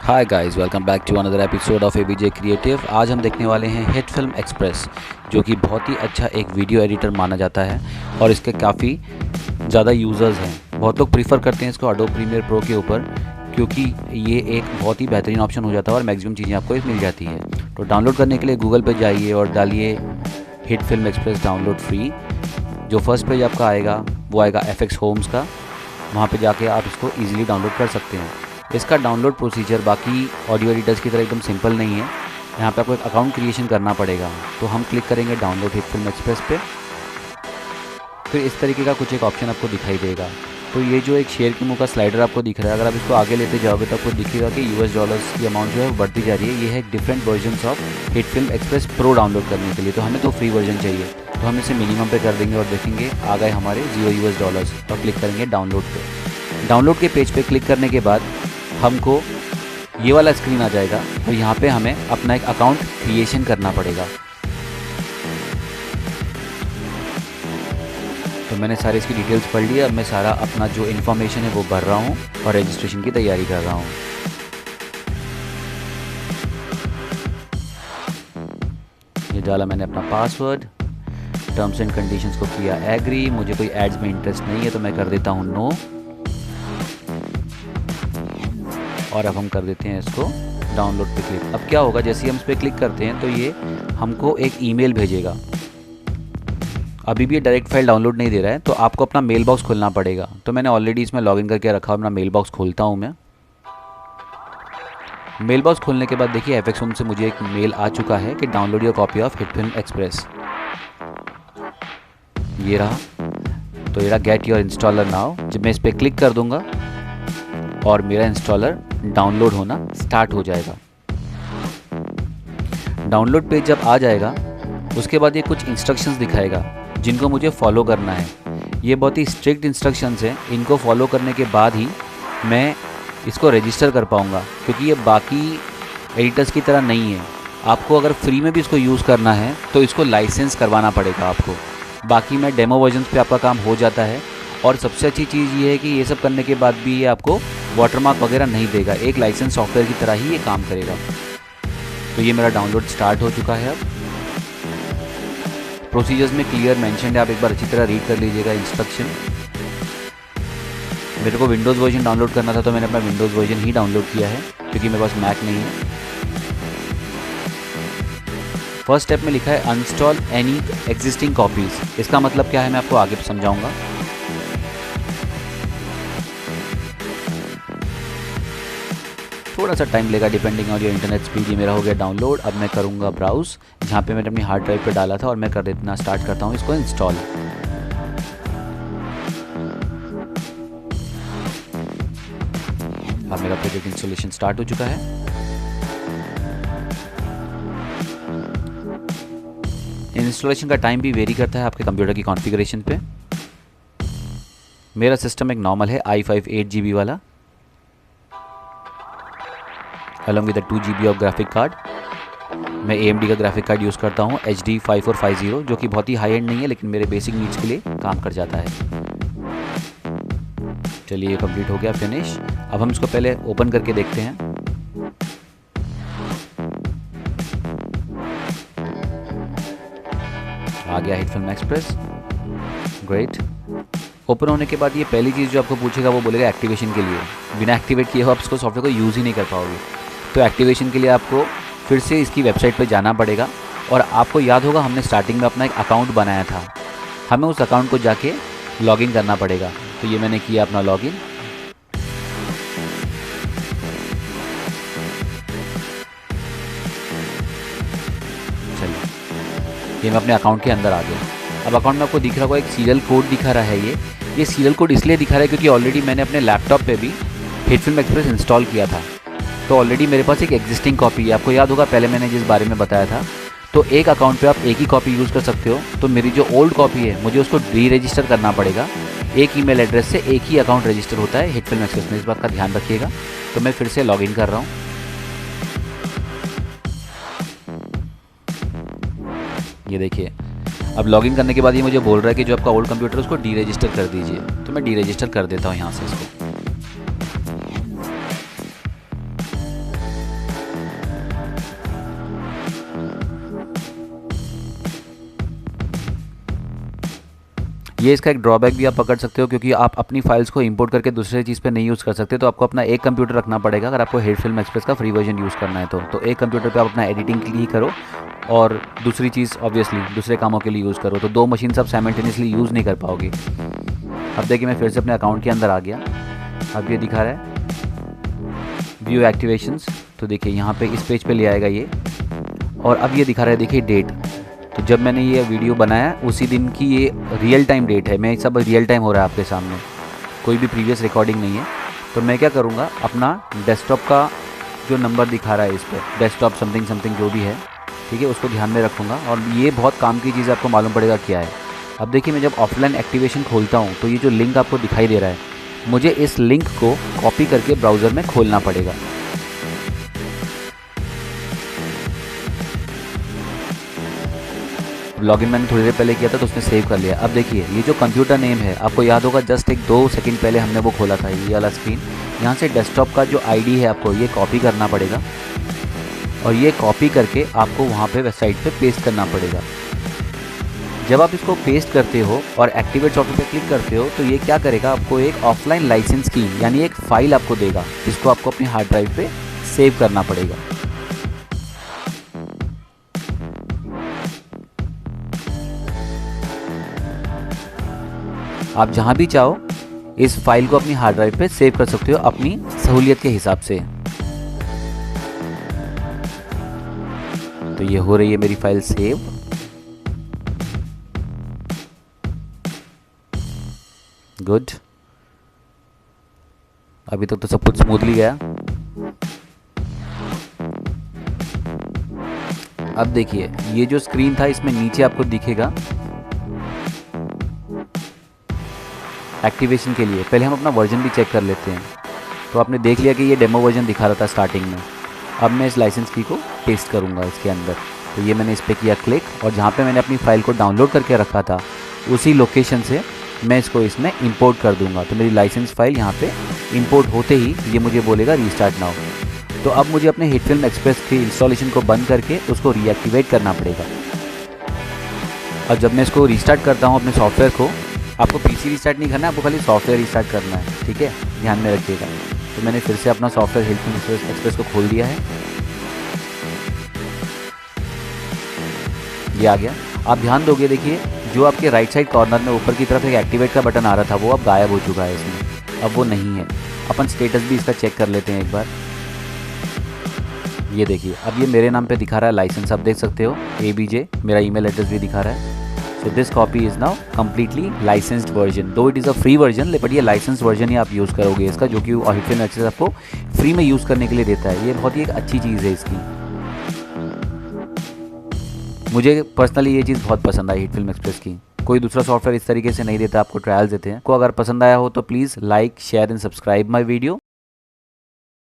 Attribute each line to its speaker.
Speaker 1: Hi guys, welcome back to another episode of ABJ creative. आज हम देखने वाले हैं हिट फिल्म एक्सप्रेस, जो कि बहुत ही अच्छा एक वीडियो एडिटर माना जाता है और इसके काफ़ी ज़्यादा यूज़र्स हैं। बहुत लोग प्रीफर करते हैं इसको एडोब प्रीमियर प्रो के ऊपर, क्योंकि ये एक बहुत ही बेहतरीन ऑप्शन हो जाता है और मैक्सिमम चीज़ें आपको मिल जाती है। तो डाउनलोड करने के लिए गूगल पर जाइए और डालिए hit film express download free. जो फर्स्ट पेज आपका आएगा वो आएगा FX होम्स का। वहाँ पे जाके आप इसको ईजिली डाउनलोड कर सकते हैं। इसका डाउनलोड प्रोसीजर बाकी ऑडियो एडिटर्स की तरह एकदम सिंपल नहीं है। यहाँ पे आपको एक अकाउंट क्रिएशन करना पड़ेगा। तो हम क्लिक करेंगे डाउनलोड हिट फिल्म एक्सप्रेस पे। फिर इस तरीके का कुछ एक ऑप्शन आपको दिखाई देगा। तो ये जो एक शेयर के मुंह का स्लाइडर आपको दिख रहा है, अगर आप इसको आगे लेते जाओगे तो आपको दिखेगा कि US डॉलर्स की अमाउंट जो है वो बढ़ती जा रही है। ये है different versions of hit film express pro download करने के लिए। तो हमें तो फ्री वर्जन चाहिए, तो हम इसे मिनिमम पे कर देंगे और देखेंगे आ गए हमारे 0 US डॉलर्स। और क्लिक करेंगे डाउनलोड पे। डाउनलोड के पेज पे क्लिक करने के बाद हमको ये वाला स्क्रीन आ जाएगा। तो यहाँ पे हमें अपना एक अकाउंट क्रिएशन करना पड़ेगा। तो मैंने सारे इसकी डिटेल्स पढ़ ली। अब मैं सारा अपना जो इन्फॉर्मेशन है वो भर रहा हूँ और रजिस्ट्रेशन की तैयारी कर रहा हूँ। ये डाला मैंने अपना पासवर्ड, टर्म्स एंड कंडीशंस को किया एग्री। मुझे कोई एड्स में इंटरेस्ट नहीं है तो मैं कर देता हूँ नो। और अब हम कर देते हैं इसको डाउनलोड पे क्लिक। अब क्या होगा, जैसे ही हम इस पर क्लिक करते हैं तो ये हमको एक ईमेल भेजेगा। अभी भी ये डायरेक्ट फाइल डाउनलोड नहीं दे रहा है, तो आपको अपना मेल बॉक्स खोलना पड़ेगा। तो मैंने ऑलरेडी इसमें लॉगिन करके रखा। अपना मेल बॉक्स खोलता हूँ मैं। मेल बॉक्स खोलने के बाद देखिए FX होम से मुझे एक मेल आ चुका है कि download your copy of hit film express. ये रहा। तो ये रहा गेट योर इंस्टॉलर नाउ। जब मैं इस पर क्लिक कर दूंगा और मेरा इंस्टॉलर डाउनलोड होना स्टार्ट हो जाएगा। डाउनलोड पेज जब आ जाएगा उसके बाद ये कुछ इंस्ट्रक्शंस दिखाएगा जिनको मुझे फॉलो करना है। ये बहुत ही स्ट्रिक्ट इंस्ट्रक्शंस हैं। इनको फॉलो करने के बाद ही मैं इसको रजिस्टर कर पाऊँगा, क्योंकि ये बाकी एडिटर्स की तरह नहीं है। आपको अगर फ्री में भी इसको यूज़ करना है तो इसको लाइसेंस करवाना पड़ेगा आपको। बाकी में डेमो वर्जन पे आपका काम हो जाता है। और सबसे अच्छी चीज़ ये है कि ये सब करने के बाद भी ये आपको वाटरमार्क वगैरह नहीं देगा। एक लाइसेंस सॉफ्टवेयर की तरह ही ये काम करेगा। तो ये मेरा डाउनलोड स्टार्ट हो चुका है। अब प्रोसीजर्स में क्लियर मेंशन है, आप एक बार अच्छी तरह रीड कर लीजिएगा इंस्ट्रक्शन। मेरे को विंडोज़ वर्जन डाउनलोड करना था तो मैंने अपना विंडोज़ वर्जन ही डाउनलोड किया है, क्योंकि मेरे पास मैक नहीं है। फर्स्ट स्टेप में लिखा है अनइंस्टॉल एनी एग्जिस्टिंग कॉपीज़। इसका मतलब क्या है मैं आपको आगे समझाऊंगा। थोड़ा सा टाइम लेगा depending on your internet speed. ये मेरा हो गया डाउनलोड। अब मैं करूँगा ब्राउज, जहाँ पे मैंने अपनी हार्ड ड्राइव पे डाला था, और मैं कर देना स्टार्ट करता हूँ इसको इंस्टॉल। अब मेरा प्रोजेक्ट इंस्टॉलेशन स्टार्ट हो चुका है। इंस्टॉलेशन का टाइम भी वेरी करता है आपके कंप्यूटर की कॉन्फ़िगरेशन पे। मेरा सिस्टम एक नॉर्मल है i5 8GB वाला, along with 2GB of graphic card. मैं AMD का ग्राफिक कार्ड यूज़ करता हूँ HD 5450, जो कि बहुत ही हाई एंड नहीं है लेकिन मेरे बेसिक नीड्स के लिए काम कर जाता है। चलिए ये कंप्लीट हो गया, फिनिश। अब हम इसको पहले ओपन करके देखते हैं। आ गया hit film express, great. Open होने के बाद ये पहली चीज़ जो आपको पूछेगा वो बोलेगा एक्टिवेशन के लिए। बिना एक्टिवेट किए हो आप इसको सॉफ्टवेयर को यूज़ ही नहीं कर पाओगे। तो एक्टिवेशन के लिए आपको फिर से इसकी वेबसाइट पर जाना पड़ेगा। और आपको याद होगा हमने स्टार्टिंग में अपना एक अकाउंट बनाया था, हमें उस अकाउंट को जाके लॉगिन करना पड़ेगा। तो ये मैंने किया अपना लॉगिन। चलिए ये मैं अपने अकाउंट के अंदर आ गया। अब अकाउंट में आपको दिख रहा होगा एक सीरियल कोड दिखा रहा है। ये सीरियल कोड इसलिए दिखा रहा है क्योंकि ऑलरेडी मैंने अपने लैपटॉप पे भी हिट फिल्म एक्सप्रेस इंस्टॉल किया था। तो ऑलरेडी मेरे पास एक एग्जिस्टिंग कॉपी है। आपको याद होगा पहले मैंने जिस बारे में बताया था, तो एक अकाउंट पे आप एक ही कॉपी यूज़ कर सकते हो। तो मेरी जो ओल्ड कॉपी है मुझे उसको डी रजिस्टर करना पड़ेगा। एक ईमेल एड्रेस से एक ही अकाउंट रजिस्टर होता है हिट फिल्म एक्सप्रेस में, इस बात का ध्यान रखिएगा। तो मैं फिर से लॉगिन कर रहा हूँ। ये देखिए, अब लॉगिन करने के बाद ये मुझे बोल रहा है कि जो आपका ओल्ड कंप्यूटर है उसको डी रजिस्टर कर दीजिए। तो मैं डी रजिस्टर कर देता हूँ यहाँ से इसको। ये इसका एक ड्रॉबैक भी आप पकड़ सकते हो, क्योंकि आप अपनी फाइल्स को इंपोर्ट करके दूसरे चीज़ पे नहीं यूज़ कर सकते। तो आपको अपना एक कंप्यूटर रखना पड़ेगा अगर आपको हिट फिल्म एक्सप्रेस का फ्री वर्जन यूज़ करना है तो एक कंप्यूटर पे आप अपना एडिटिंग के लिए करो और दूसरी चीज़ ऑब्वियसली दूसरे कामों के लिए यूज़ करो। तो 2 मशीन आप साइमल्टेनियसली यूज़ नहीं कर पाओगे। अब देखिए मैं फिर से अपने अकाउंट के अंदर आ गया। अब ये दिखा रहा है व्यू एक्टिवेशंस, तो देखिए यहाँ पे इस पेज पे ले आएगा ये। और अब ये दिखा रहा है देखिए डेट, तो जब मैंने ये वीडियो बनाया उसी दिन की ये रियल टाइम डेट है। मैं सब रियल टाइम हो रहा है आपके सामने, कोई भी प्रीवियस रिकॉर्डिंग नहीं है। तो मैं क्या करूँगा, अपना डेस्कटॉप का जो नंबर दिखा रहा है इस पर, डेस्कटॉप समथिंग समथिंग जो भी है, ठीक है, उसको ध्यान में रखूँगा। और ये बहुत काम की चीज़ आपको मालूम पड़ेगा क्या है। अब देखिए मैं जब ऑफलाइन एक्टिवेशन खोलता हूँ तो ये जो लिंक आपको दिखाई दे रहा है, मुझे इस लिंक को कॉपी करके ब्राउज़र में खोलना पड़ेगा। लॉगिन मैंने थोड़ी देर पहले किया था तो उसने सेव कर लिया। अब देखिए ये जो कंप्यूटर नेम है, आपको याद होगा जस्ट एक 2 सेकंड पहले हमने वो खोला था, ये वाला स्क्रीन। यहाँ से डेस्कटॉप का जो आईडी है आपको ये कॉपी करना पड़ेगा और ये कॉपी करके आपको वहाँ पे वेबसाइट पे पेस्ट करना पड़ेगा। जब आप इसको पेस्ट करते हो और एक्टिवेट सॉफ्टवेयर पे क्लिक करते हो तो ये क्या करेगा, आपको एक ऑफलाइन लाइसेंस की यानी एक फ़ाइल आपको देगा, जिसको आपको अपनी हार्ड ड्राइव पे सेव करना पड़ेगा। आप जहाँ भी चाहो इस फाइल को अपनी हार्ड ड्राइव पे सेव कर सकते हो अपनी सहूलियत के हिसाब से। तो ये हो रही है मेरी फाइल सेव। गुड, अभी तक तो सब कुछ स्मूथली गया। अब देखिए ये जो स्क्रीन था इसमें नीचे आपको दिखेगा एक्टिवेशन के लिए। पहले हम अपना वर्जन भी चेक कर लेते हैं। तो आपने देख लिया कि ये डेमो वर्जन दिखा रहा था स्टार्टिंग में। अब मैं इस लाइसेंस की को पेस्ट करूँगा इसके अंदर। तो ये मैंने इस पर किया क्लिक, और जहाँ पे मैंने अपनी फ़ाइल को डाउनलोड करके रखा था उसी लोकेशन से मैं इसको इसमें इंपोर्ट कर दूंगा। तो मेरी लाइसेंस फ़ाइल यहाँ पे इंपोर्ट होते ही ये मुझे बोलेगा रीस्टार्ट नाउ। तो अब मुझे अपने हिट फिल्म एक्सप्रेस की इंस्टॉलेशन को बंद करके उसको रीएक्टिवेट करना पड़ेगा। और जब मैं इसको रीस्टार्ट करता हूँ अपने सॉफ्टवेयर को, आपको पीसी रीस्टार्ट नहीं करना है, आपको खाली सॉफ्टवेयर रीस्टार्ट करना है, ठीक है, ध्यान में रखिएगा। तो मैंने फिर से अपना सॉफ्टवेयर हिट फिल्म एक्सप्रेस को खोल दिया है, ये आ गया। आप ध्यान दोगे देखिए जो आपके राइट साइड कॉर्नर में ऊपर की तरफ एक एक्टिवेट का बटन आ रहा था वो अब गायब हो चुका है इसमें, अब वो नहीं है। अपन स्टेटस भी इसका चेक कर लेते हैं एक बार। ये देखिए अब ये मेरे नाम पे दिखा रहा है लाइसेंस, आप देख सकते हो ABJ, मेरा ईमेल एड्रेस भी दिखा रहा है। So this copy is now completely licensed version, though it is a free version, but ये लाइसेंस वर्जन ही आप यूज़ करोगे इसका, जो कि हिट फिल्म एक्सप्रेस आपको फ्री में यूज़ करने के लिए देता है। ये बहुत ही एक अच्छी चीज़ है इसकी, मुझे पर्सनली ये चीज़ बहुत पसंद आई हिट फिल्म एक्सप्रेस की। कोई दूसरा सॉफ्टवेयर इस तरीके से नहीं देता, आपको ट्रायल्स देते हैं। को अगर पसंद आया हो तो please like share and subscribe my video.